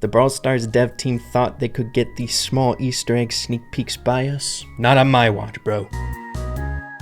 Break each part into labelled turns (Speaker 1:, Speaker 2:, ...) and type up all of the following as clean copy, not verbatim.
Speaker 1: The Brawl Stars dev team thought they could get these small Easter egg sneak peeks by us? Not on my watch, bro.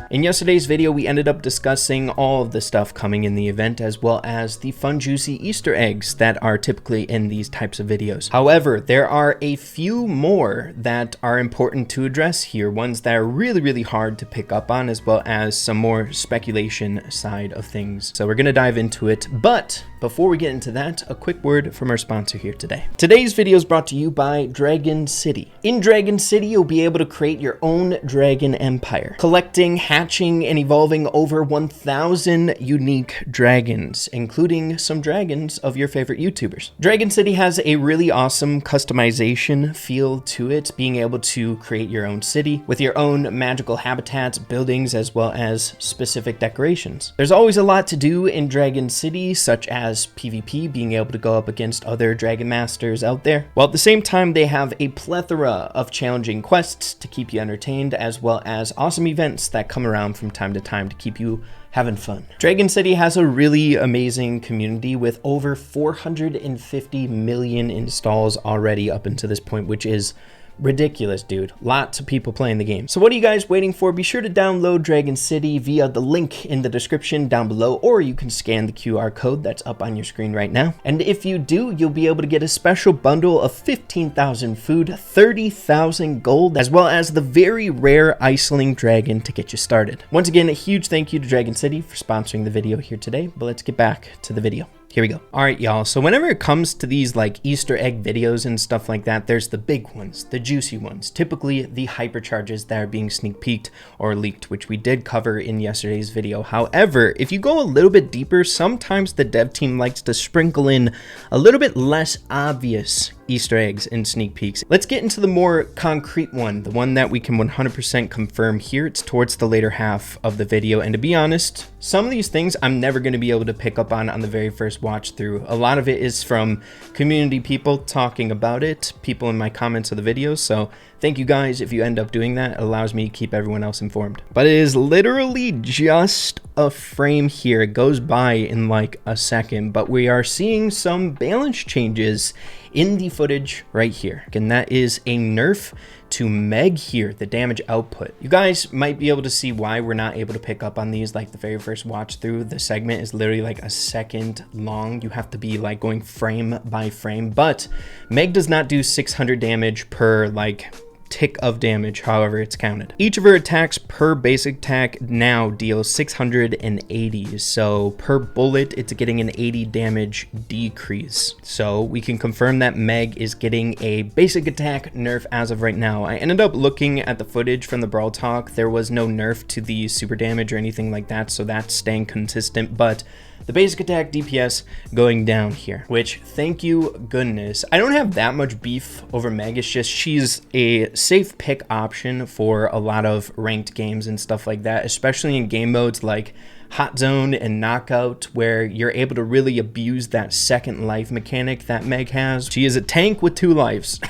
Speaker 1: In yesterday's video, we ended up discussing all of the stuff coming in the event, as well as the fun, juicy Easter eggs that are typically in these types of videos. However, there are a few more that are important to address here, ones that are really hard to pick up on, as well as some more speculation side of things. So we're gonna dive into it, but before we get into that, a quick word from our sponsor here today. Today's video is brought to you by Dragon City. In Dragon City, you'll be able to create your own dragon empire, collecting, hatching, and evolving over 1,000 unique dragons, including some dragons of your favorite YouTubers. Dragon City has a really awesome customization feel to it, being able to create your own city with your own magical habitats, buildings, as well as specific decorations. There's always a lot to do in Dragon City, such as PvP, being able to go up against other Dragon Masters out there, while at the same time they have a plethora of challenging quests to keep you entertained, as well as awesome events that come around from time to time to keep you having fun. Dragon City has a really amazing community with over 450 million installs already up until this point, which is ridiculous, dude. Lots of people playing the game. So what are you guys waiting for? Be sure to download Dragon City via the link in the description down below, or you can scan the QR code that's up on your screen right now. And if you do, you'll be able to get a special bundle of 15,000 food, 30,000 gold, as well as the very rare Iceling dragon to get you started. Once again, a huge thank you to Dragon City for sponsoring the video here today, but let's get back to the video. Here we go. All right, y'all. So whenever it comes to these like Easter egg videos and stuff like that, there's the big ones, the juicy ones, typically the hypercharges that are being sneak peeked or leaked, which we did cover in yesterday's video. However, if you go a little bit deeper, sometimes the dev team likes to sprinkle in a little bit less obvious Easter eggs and sneak peeks. Let's get into the more concrete one, the one that we can 100% confirm here. It's towards the later half of the video, and to be honest, some of these things I'm never going to be able to pick up on the very first watch through. A lot of it is from community people talking about it, people in my comments of the videos, so thank you guys if you end up doing that. It allows me to keep everyone else informed. But it is literally just a frame here. It goes by in like a second, but we are seeing some balance changes in the footage right here. And that is a nerf to Meg here, the damage output. You guys might be able to see why we're not able to pick up on these like the very first watch through. The segment is literally like a second long. You have to be like going frame by frame, but Meg does not do 600 damage per like tick of damage, however it's counted. Each of her attacks per basic attack now deals 680, so per bullet it's getting an 80 damage decrease. So we can confirm that Meg is getting a basic attack nerf as of right now. I ended up looking at the footage from the Brawl Talk. There was no nerf to the super damage or anything like that, so that's staying consistent, but the basic attack DPS going down here, which thank you goodness. I don't have that much beef over Meg. It's just she's a safe pick option for a lot of ranked games and stuff like that, especially in game modes like Hot Zone and Knockout, where you're able to really abuse that second life mechanic that Meg has. She is a tank with 2 lives.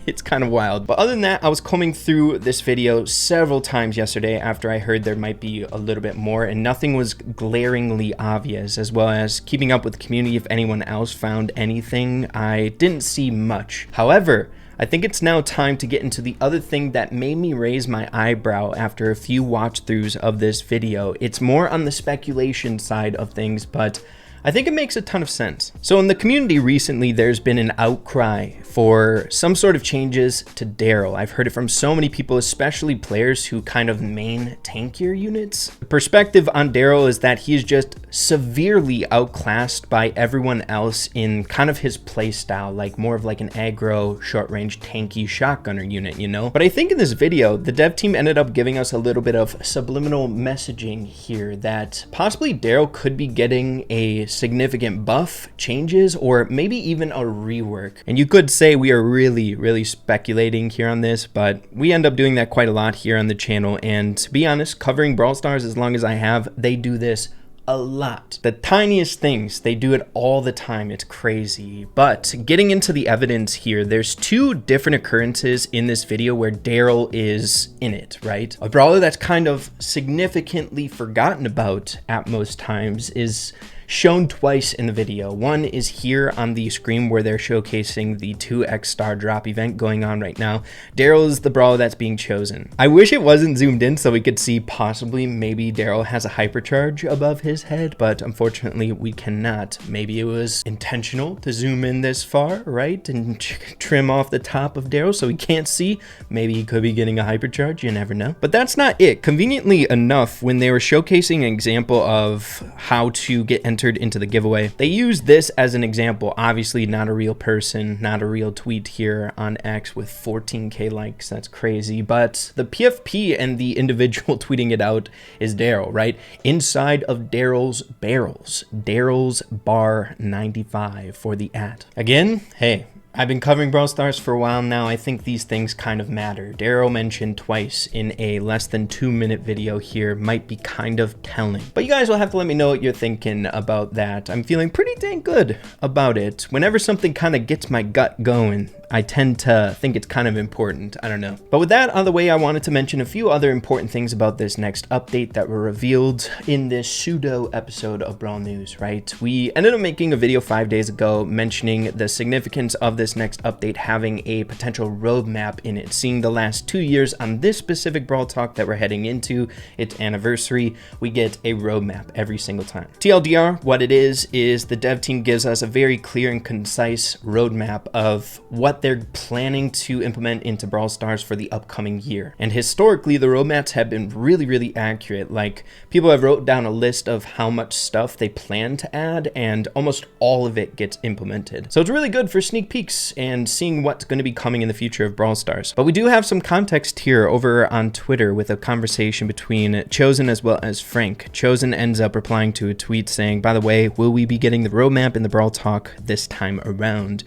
Speaker 1: It's kind of wild. But other than that, I was combing through this video several times yesterday after I heard there might be a little bit more, and nothing was glaringly obvious, as well as keeping up with the community if anyone else found anything. I didn't see much. However, I think it's now time to get into the other thing that made me raise my eyebrow after a few watch throughs of this video. It's more on the speculation side of things, but I think it makes a ton of sense. So in the community recently, there's been an outcry for some sort of changes to Daryl. I've heard it from so many people, especially players who kind of main tankier units. The perspective on Daryl is that he is just severely outclassed by everyone else in kind of his play style, like more of like an aggro, short-range, tanky shotgunner unit, you know? But I think in this video, the dev team ended up giving us a little bit of subliminal messaging here that possibly Daryl could be getting a significant buff, changes, or maybe even a rework. And you could say we are really speculating here on this, but we end up doing that quite a lot here on the channel. And to be honest, covering Brawl Stars as long as I have, they do this a lot. The tiniest things, they do it all the time. It's crazy. But getting into the evidence here, there's 2 different occurrences in this video where Daryl is in it, right? A brawler that's kind of significantly forgotten about at most times is shown twice in the video. One is here on the screen where they're showcasing the 2x star drop event going on right now. Daryl is the brawler that's being chosen. I wish it wasn't zoomed in so we could see possibly maybe Daryl has a hypercharge above his head, but unfortunately we cannot. Maybe it was intentional to zoom in this far, right? And trim off the top of Daryl so we can't see. Maybe he could be getting a hypercharge, you never know. But that's not it. Conveniently enough, when they were showcasing an example of how to get entered into the giveaway, they used this as an example. Obviously not a real person, not a real tweet here on X with 14k likes. That's crazy. But the PFP and the individual tweeting it out is Daryl, right? Inside of Daryl's barrels. Daryl's bar 95 for the @ Again, hey, I've been covering Brawl Stars for a while now. I think these things kind of matter. Daryl mentioned twice in a less than 2-minute video here might be kind of telling. But you guys will have to let me know what you're thinking about that. I'm feeling pretty dang good about it. Whenever something kind of gets my gut going, I tend to think it's kind of important. I don't know. But with that out of the way, I wanted to mention a few other important things about this next update that were revealed in this pseudo episode of Brawl News, right? We ended up making a video 5 days ago mentioning the significance of this next update having a potential roadmap in it. Seeing the last 2 years on this specific Brawl Talk that we're heading into, its anniversary, we get a roadmap every single time. TLDR, what it is the dev team gives us a very clear and concise roadmap of what they're planning to implement into Brawl Stars for the upcoming year. And historically, the roadmaps have been really accurate. Like, people have wrote down a list of how much stuff they plan to add, and almost all of it gets implemented. So it's really good for sneak peeks and seeing what's going to be coming in the future of Brawl Stars. But we do have some context here over on Twitter with a conversation between Chosen as well as Frank. Chosen ends up replying to a tweet saying, by the way, will we be getting the roadmap in the Brawl Talk this time around?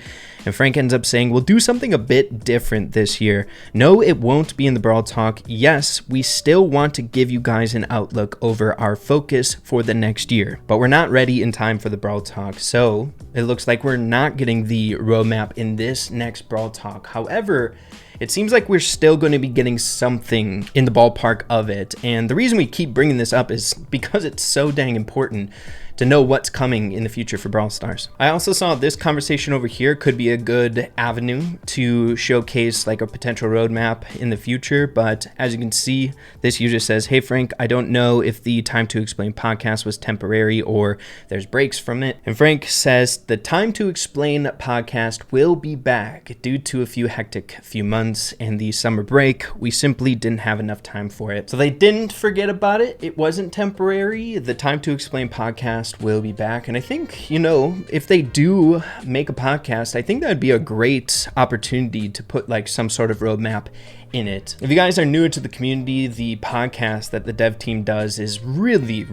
Speaker 1: And Frank ends up saying, we'll do something a bit different this year. No, it won't be in the Brawl Talk. Yes, we still want to give you guys an outlook over our focus for the next year, but we're not ready in time for the Brawl Talk. So it looks like we're not getting the roadmap in this next Brawl Talk. However, it seems like we're still going to be getting something in the ballpark of it. And the reason we keep bringing this up is because it's so dang important to know what's coming in the future for Brawl Stars. I also saw this conversation over here could be a good avenue to showcase like a potential roadmap in the future. But as you can see, this user says, hey Frank, I don't know if the Time to Explain podcast was temporary or there's breaks from it. And Frank says the Time to Explain podcast will be back due to a few months and the summer break. We simply didn't have enough time for it. So they didn't forget about it. It wasn't temporary. The Time to Explain podcast will be back. And I think, you know, if they do make a podcast, I think that would be a great opportunity to put like some sort of roadmap in it. If you guys are newer to the community, the podcast that the dev team does is really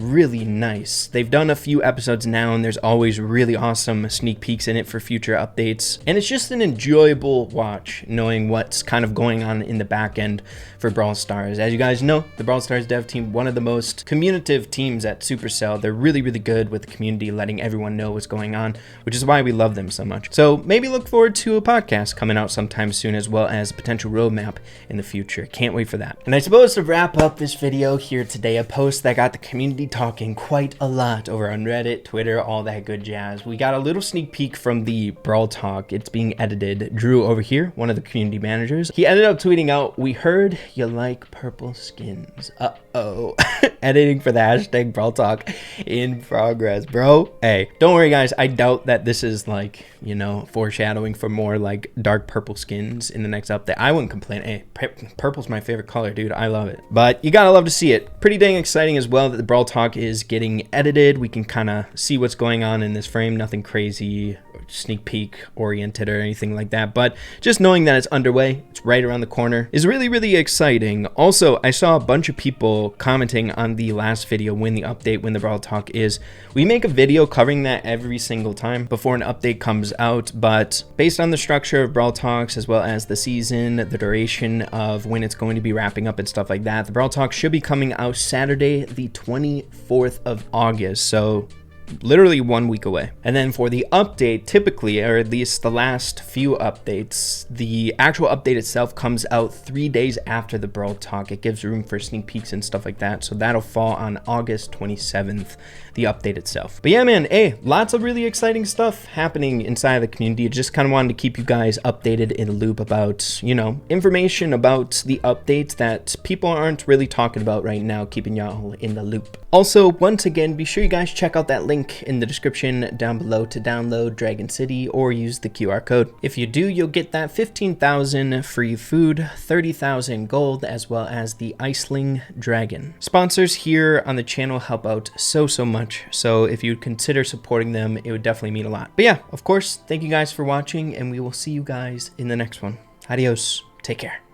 Speaker 1: nice. They've done a few episodes now and there's always really awesome sneak peeks in it for future updates. And it's just an enjoyable watch knowing what's kind of going on in the back end for Brawl Stars. As you guys know, the Brawl Stars dev team, one of the most communicative teams at Supercell. They're really good with the community, letting everyone know what's going on, which is why we love them so much. So maybe look forward to a podcast coming out sometime soon, as well as a potential roadmap in the future. Can't wait for that. And I suppose to wrap up this video here today, a post that got the community talking quite a lot over on Reddit, Twitter, all that good jazz. We got a little sneak peek from the Brawl Talk. It's being edited. Drew over here, one of the community managers, he ended up tweeting out, we heard you like purple skins. Editing for the hashtag Brawl Talk in progress, bro. Hey, don't worry guys, I doubt that this is like, you know, foreshadowing for more like dark purple skins in the next update. I wouldn't complain. Hey, purple's my favorite color, dude. I love it. But you gotta love to see it. Pretty dang exciting as well that the Brawl Talk is getting edited. We can kind of see what's going on in this frame. Nothing crazy, sneak peek oriented or anything like that, but just knowing that it's underway, it's right around the corner, is really exciting. Also, I saw a bunch of people commenting on the last video when the Brawl Talk is. We make a video covering that every single time before an update comes out, but based on the structure of Brawl Talks as well as the season, the duration of when it's going to be wrapping up and stuff like that, the Brawl Talk should be coming out Saturday the 24th of August. So literally 1 week away. And then for the update, typically, or at least the last few updates, the actual update itself comes out 3 days after the Brawl Talk. It gives room for sneak peeks and stuff like that. So that'll fall on August 27th, the update itself. But yeah, man, hey, lots of really exciting stuff happening inside of the community. I just kind of wanted to keep you guys updated in the loop about, you know, information about the updates that people aren't really talking about right now, keeping y'all in the loop. Also, once again, be sure you guys check out that link in the description down below to download Dragon City or use the QR code. If you do, you'll get that 15,000 free food, 30,000 gold, as well as the Iceling Dragon. Sponsors here on the channel help out so much, so if you'd consider supporting them, it would definitely mean a lot. But yeah, of course, thank you guys for watching, and we will see you guys in the next one. Adios. Take care.